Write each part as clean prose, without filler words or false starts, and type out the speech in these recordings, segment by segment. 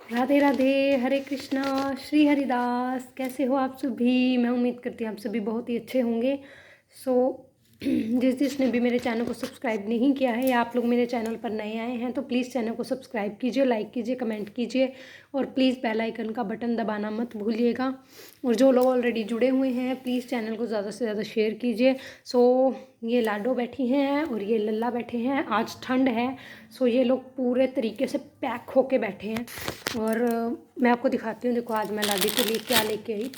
राधे राधे, हरे कृष्णा, श्री हरिदास। कैसे हो आप सभी? मैं उम्मीद करती हूँ आप सभी बहुत ही अच्छे होंगे। सो जिसने भी मेरे चैनल को सब्सक्राइब नहीं किया है या आप लोग मेरे चैनल पर नए आए हैं तो प्लीज़ चैनल को सब्सक्राइब कीजिए, लाइक कीजिए, कमेंट कीजिए और प्लीज़ बेल आइकन का बटन दबाना मत भूलिएगा। और जो लोग ऑलरेडी जुड़े हुए हैं प्लीज़ चैनल को ज़्यादा से ज़्यादा शेयर कीजिए। सो ये लाडो बैठी हैं और ये लल्ला बैठे हैं। आज ठंड है, सो ये लोग पूरे तरीके से पैक होके बैठे हैं। और मैं आपको दिखाती हूँ। देखो आज मैं लाडो के लिए क्या लेके आई,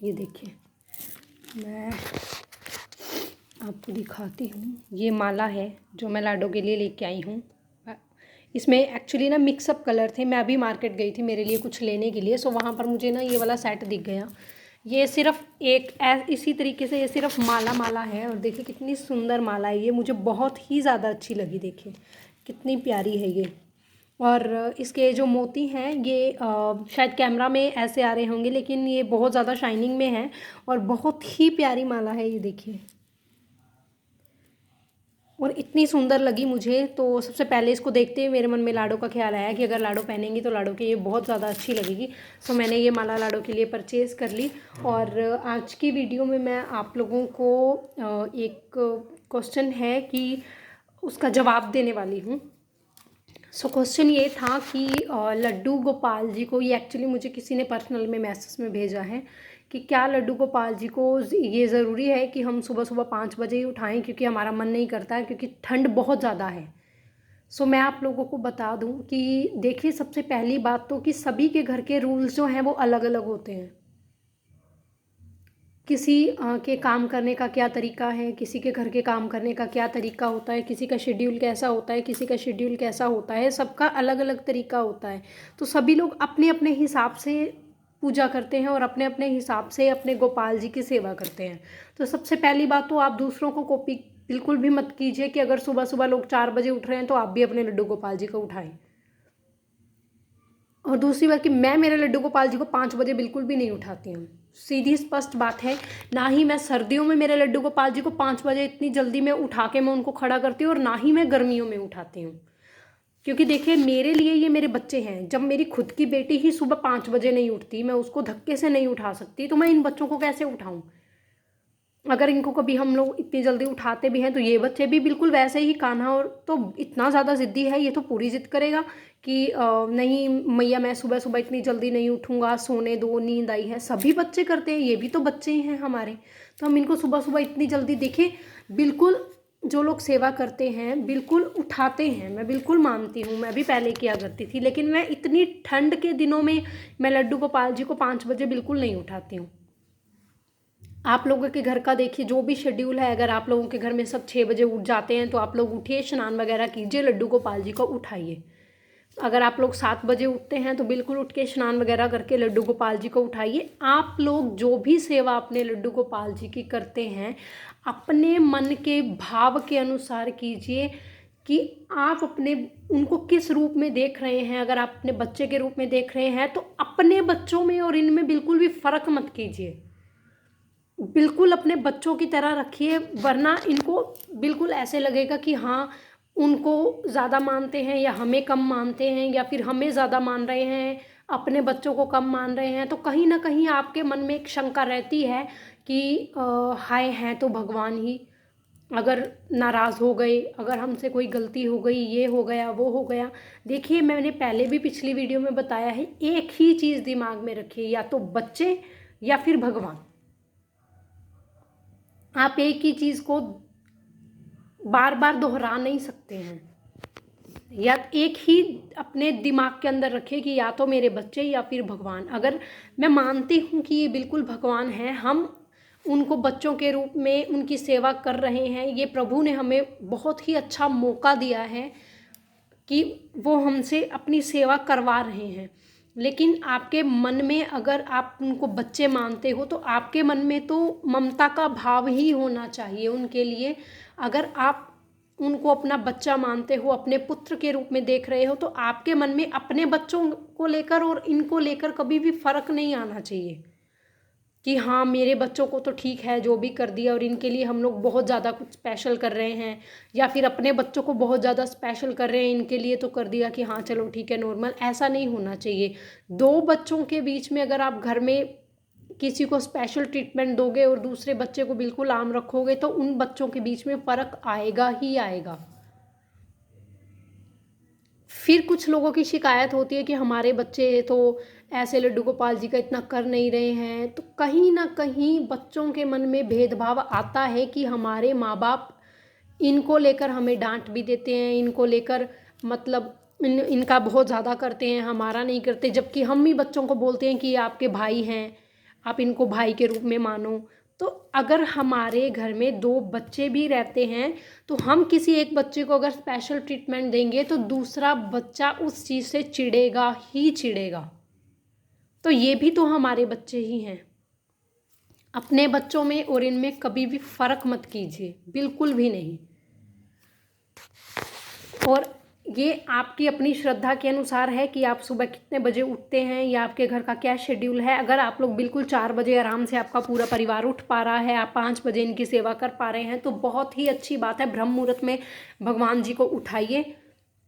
ये देखिए। मैं आपको दिखाती हूँ, ये माला है जो मैं लाडो के लिए लेके आई हूँ। इसमें एक्चुअली ना मिक्सअप कलर थे। मैं अभी मार्केट गई थी मेरे लिए कुछ लेने के लिए, सो वहाँ पर मुझे ना ये वाला सेट दिख गया। ये सिर्फ एक इसी तरीके से ये सिर्फ माला है। और देखिए कितनी सुंदर माला है ये, मुझे बहुत ही ज़्यादा अच्छी लगी। देखिए कितनी प्यारी है ये। और इसके जो मोती हैं ये शायद कैमरा में ऐसे आ रहे होंगे लेकिन ये बहुत ज़्यादा शाइनिंग में है और बहुत ही प्यारी माला है ये। देखिए और इतनी सुंदर लगी मुझे, तो सबसे पहले इसको देखते हुए मेरे मन में लाडो का ख्याल आया कि अगर लाडो पहनेंगी तो लाडो के ये बहुत ज़्यादा अच्छी लगेगी। सो मैंने ये माला लाडो के लिए परचेज़ कर ली। और आज की वीडियो में मैं आप लोगों को एक क्वेश्चन है कि उसका जवाब देने वाली हूँ। सो क्वेश्चन ये था कि लड्डू गोपाल जी को, ये एक्चुअली मुझे किसी ने पर्सनल में मैसेज में भेजा है कि क्या लड्डू गोपाल जी को ये ज़रूरी है कि हम सुबह सुबह 5 बजे ही उठाएं क्योंकि हमारा मन नहीं करता है, क्योंकि ठंड बहुत ज़्यादा है। सो मैं आप लोगों को बता दूं कि देखिए सबसे पहली बात तो कि सभी के घर के रूल्स जो हैं वो अलग अलग होते हैं। किसी के काम करने का क्या तरीका है, किसी के घर के काम करने का क्या तरीका होता है, किसी का शेड्यूल कैसा होता है, किसी का शेड्यूल कैसा होता है, सबका अलग अलग तरीका होता है। तो सभी लोग अपने अपने हिसाब से पूजा करते हैं और अपने अपने हिसाब से अपने गोपाल जी की सेवा करते हैं। तो सबसे पहली बात तो आप दूसरों को कॉपी बिल्कुल भी मत कीजिए कि अगर सुबह सुबह लोग 4 बजे उठ रहे हैं तो आप भी अपने लड्डू गोपाल जी को उठाएं। और दूसरी बात कि मैं मेरे लड्डू गोपाल जी को 5 बजे बिल्कुल भी नहीं उठाती हूँ। सीधी स्पष्ट बात है। ना ही मैं सर्दियों में मेरे लड्डू गोपाल जी को 5 बजे इतनी जल्दी में उठा के मैं उनको खड़ा करती हूँ और ना ही मैं गर्मियों में उठाती हूँ। क्योंकि देखिए मेरे लिए ये मेरे बच्चे हैं। जब मेरी खुद की बेटी ही सुबह 5 बजे नहीं उठती, मैं उसको धक्के से नहीं उठा सकती, तो मैं इन बच्चों को कैसे उठाऊँ? अगर इनको कभी हम लोग इतनी जल्दी उठाते भी हैं तो ये बच्चे भी बिल्कुल वैसे ही, कान्हा और तो इतना ज़्यादा ज़िद्दी है, ये तो पूरी ज़िद करेगा कि नहीं मैया मैं सुबह सुबह इतनी जल्दी नहीं उठूँगा, सोने दो, नींद आई है। सभी बच्चे करते हैं, ये भी तो बच्चे ही हैं हमारे। तो हम इनको सुबह सुबह इतनी जल्दी, देखिए बिल्कुल जो लोग सेवा करते हैं बिल्कुल उठाते हैं, मैं बिल्कुल मानती हूँ। मैं भी पहले किया करती थी, लेकिन मैं इतनी ठंड के दिनों में मैं लड्डू गोपाल जी को 5 बजे बिल्कुल नहीं उठाती हूँ। आप लोगों के घर का देखिए जो भी शेड्यूल है, अगर आप लोगों के घर में सब 6 बजे उठ जाते हैं तो आप लोग उठिए, स्नान वगैरह कीजिए, लड्डू गोपाल जी को उठाइए। अगर आप लोग 7 बजे उठते हैं तो बिल्कुल उठ के स्नान वगैरह करके लड्डू गोपाल जी को उठाइए। आप लोग जो भी सेवा अपने लड्डू गोपाल जी की करते हैं अपने मन के भाव के अनुसार कीजिए कि आप अपने उनको किस रूप में देख रहे हैं। अगर आप अपने बच्चे के रूप में देख रहे हैं तो अपने बच्चों में और इनमें बिल्कुल भी फ़र्क मत कीजिए, बिल्कुल अपने बच्चों की तरह रखिए, वरना इनको बिल्कुल ऐसे लगेगा कि हाँ उनको ज़्यादा मानते हैं या हमें कम मानते हैं, या फिर हमें ज़्यादा मान रहे हैं अपने बच्चों को कम मान रहे हैं। तो कहीं ना कहीं आपके मन में एक शंका रहती है कि हाय हैं तो भगवान ही, अगर नाराज़ हो गए, अगर हमसे कोई गलती हो गई, ये हो गया वो हो गया। देखिए मैंने पहले भी पिछली वीडियो में बताया है, एक ही चीज़ दिमाग में रखिए, या तो बच्चे या फिर भगवान। आप एक ही चीज़ को बार बार दोहरा नहीं सकते हैं। या एक ही अपने दिमाग के अंदर रखिए कि या तो मेरे बच्चे या फिर भगवान। अगर मैं मानती हूँ कि ये बिल्कुल भगवान हैं, हम उनको बच्चों के रूप में उनकी सेवा कर रहे हैं, ये प्रभु ने हमें बहुत ही अच्छा मौका दिया है कि वो हमसे अपनी सेवा करवा रहे हैं। लेकिन आपके मन में अगर आप उनको बच्चे मानते हो तो आपके मन में तो ममता का भाव ही होना चाहिए उनके लिए। अगर आप उनको अपना बच्चा मानते हो, अपने पुत्र के रूप में देख रहे हो, तो आपके मन में अपने बच्चों को लेकर और इनको लेकर कभी भी फर्क नहीं आना चाहिए कि हाँ मेरे बच्चों को तो ठीक है जो भी कर दिया और इनके लिए हम लोग बहुत ज़्यादा कुछ स्पेशल कर रहे हैं, या फिर अपने बच्चों को बहुत ज़्यादा स्पेशल कर रहे हैं, इनके लिए तो कर दिया कि हाँ चलो ठीक है नॉर्मल। ऐसा नहीं होना चाहिए। दो बच्चों के बीच में अगर आप घर में किसी को स्पेशल ट्रीटमेंट दोगे और दूसरे बच्चे को बिल्कुल आम रखोगे तो उन बच्चों के बीच में फ़र्क आएगा ही आएगा। फिर कुछ लोगों की शिकायत होती है कि हमारे बच्चे तो ऐसे लड्डू गोपाल जी का इतना कर नहीं रहे हैं, तो कहीं ना कहीं बच्चों के मन में भेदभाव आता है कि हमारे माँ बाप इनको लेकर हमें डांट भी देते हैं, इनको लेकर मतलब इनका बहुत ज़्यादा करते हैं, हमारा नहीं करते, जबकि हम ही बच्चों को बोलते हैं कि ये आपके भाई हैं, आप इनको भाई के रूप में मानो। तो अगर हमारे घर में दो बच्चे भी रहते हैं तो हम किसी एक बच्चे को अगर स्पेशल ट्रीटमेंट देंगे तो दूसरा बच्चा उस चीज़ से चिढ़ेगा ही चिढ़ेगा। तो ये भी तो हमारे बच्चे ही हैं। अपने बच्चों में और इनमें कभी भी फ़र्क मत कीजिए, बिल्कुल भी नहीं। और ये आपकी अपनी श्रद्धा के अनुसार है कि आप सुबह कितने बजे उठते हैं या आपके घर का क्या शेड्यूल है। अगर आप लोग बिल्कुल 4 बजे आराम से आपका पूरा परिवार उठ पा रहा है, आप 5 बजे इनकी सेवा कर पा रहे हैं तो बहुत ही अच्छी बात है। ब्रह्म मुहूर्त में भगवान जी को उठाइए,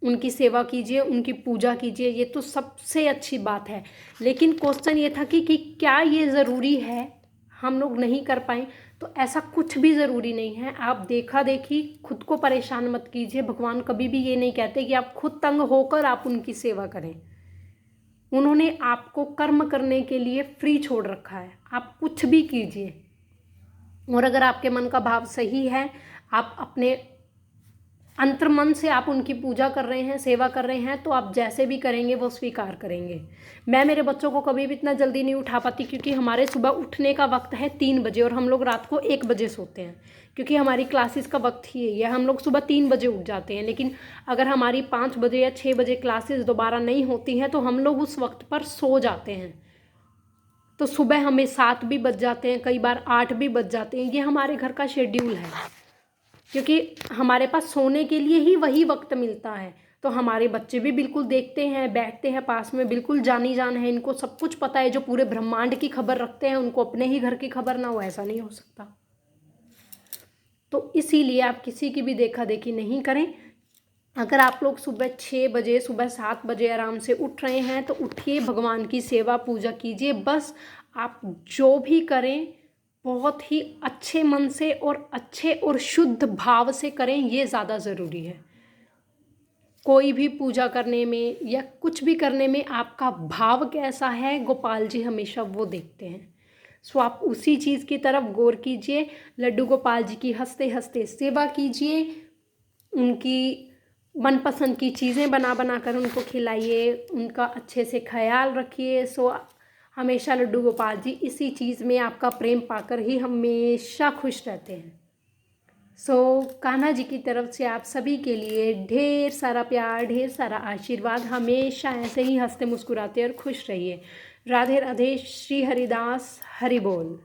उनकी सेवा कीजिए, उनकी पूजा कीजिए, ये तो सबसे अच्छी बात है। लेकिन क्वेश्चन ये था कि क्या ये ज़रूरी है हम लोग नहीं कर पाएँ? तो ऐसा कुछ भी ज़रूरी नहीं है। आप देखा देखी खुद को परेशान मत कीजिए। भगवान कभी भी ये नहीं कहते कि आप खुद तंग होकर आप उनकी सेवा करें। उन्होंने आपको कर्म करने के लिए फ्री छोड़ रखा है, आप कुछ भी कीजिए। और अगर आपके मन का भाव सही है, आप अपने अंतर्मन से आप उनकी पूजा कर रहे हैं, सेवा कर रहे हैं, तो आप जैसे भी करेंगे वो स्वीकार करेंगे। मैं मेरे बच्चों को कभी भी इतना जल्दी नहीं उठा पाती क्योंकि हमारे सुबह उठने का वक्त है 3 बजे और हम लोग रात को 1 बजे सोते हैं, क्योंकि हमारी क्लासेस का वक्त ही यही है। हम लोग सुबह 3 बजे उठ जाते हैं, लेकिन अगर हमारी 5 बजे या 6 बजे क्लासेस दोबारा नहीं होती हैं तो हम लोग उस वक्त पर सो जाते हैं। तो सुबह हमें 7 भी बज जाते हैं, कई बार 8 भी बज जाते हैं। ये हमारे घर का शेड्यूल है, क्योंकि हमारे पास सोने के लिए ही वही वक्त मिलता है। तो हमारे बच्चे भी बिल्कुल देखते हैं, बैठते हैं पास में, बिल्कुल जानी जान है, इनको सब कुछ पता है। जो पूरे ब्रह्मांड की खबर रखते हैं उनको अपने ही घर की खबर ना हो, ऐसा नहीं हो सकता। तो इसीलिए आप किसी की भी देखा देखी नहीं करें। अगर आप लोग सुबह 6 बजे, सुबह 7 बजे आराम से उठ रहे हैं तो उठिए, भगवान की सेवा पूजा कीजिए। बस आप जो भी करें बहुत ही अच्छे मन से और अच्छे और शुद्ध भाव से करें, ये ज़्यादा ज़रूरी है। कोई भी पूजा करने में या कुछ भी करने में आपका भाव कैसा है, गोपाल जी हमेशा वो देखते हैं। सो आप उसी चीज़ की तरफ गौर कीजिए। लड्डू गोपाल जी की हंसते हंसते सेवा कीजिए, उनकी मनपसंद की चीज़ें बना बना कर उनको खिलाइए, उनका अच्छे से ख्याल रखिए। सो हमेशा लड्डू गोपाल जी इसी चीज़ में आपका प्रेम पाकर ही हमेशा खुश रहते हैं। सो कान्हा जी की तरफ से आप सभी के लिए ढेर सारा प्यार, ढेर सारा आशीर्वाद। हमेशा ऐसे ही हंसते मुस्कुराते और खुश रहिए। राधे राधे। श्री हरिदास हरि बोल।